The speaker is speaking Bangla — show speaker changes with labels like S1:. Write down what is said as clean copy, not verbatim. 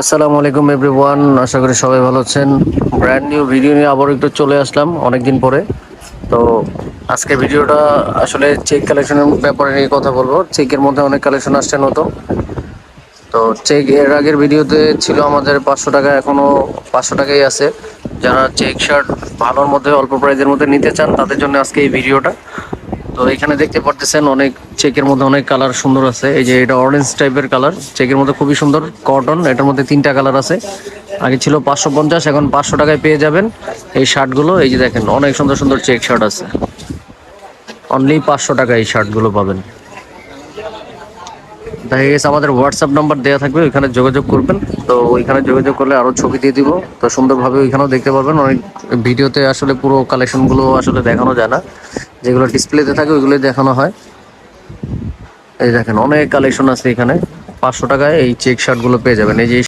S1: আসসালামু আলাইকুম এভরিওয়ান, আশা করি সবাই ভালো আছেন। ব্র্যান্ড নিউ ভিডিও নিয়ে আবার একটু চলে আসলাম অনেকদিন পরে। তো আজকে ভিডিওটা আসলে চেক কালেকশনের ব্যাপারে নিয়ে কথা বলবো। চেকের মধ্যে অনেক কালেকশন আসছে নতুন। তো চেক এর আগের ভিডিওতে ছিল আমাদের 500 টাকা, এখনো 500 টাকাই আছে। যারা চেক শার্ট ভালোর মধ্যে অল্প প্রাইজের মধ্যে নিতে চান তাদের জন্য আজকে এই ভিডিওটা। তো এখানে দেখতে পারতেছেন অনেক চেকের মধ্যে অনেক কালার সুন্দর আছে। এই যে এটা অরেঞ্জ টাইপের কালার, চেকের মধ্যে খুবই সুন্দর কটন। এটার মধ্যে 3টা কালার আছে। আগে ছিল 550, এখন 500 টাকায় পেয়ে যাবেন এই শার্টগুলো। এই যে দেখেন অনেক সুন্দর সুন্দর চেক শার্ট আছে, অনলি 500 টাকা এই শার্টগুলো পাবেন। দেখা গেছে আমাদের হোয়াটসঅ্যাপ নাম্বার দেওয়া থাকবে, ওইখানে যোগাযোগ করবেন। তো ওইখানে যোগাযোগ করলে আরো ছবি দিয়ে দিব। তো সুন্দরভাবে ওইখানেও দেখতে পারবেন। অনেক ভিডিওতে আসলে পুরো কালেকশনগুলো আসলে দেখানো যায় না, যেগুলো ডিসপ্লেতে থাকে ওইগুলোই দেখানো হয়। এই দেখেন অনেক কালেকশন আছে এখানে। 500 টাকায় এই চেক শার্টগুলো পেয়ে যাবেন। এই যে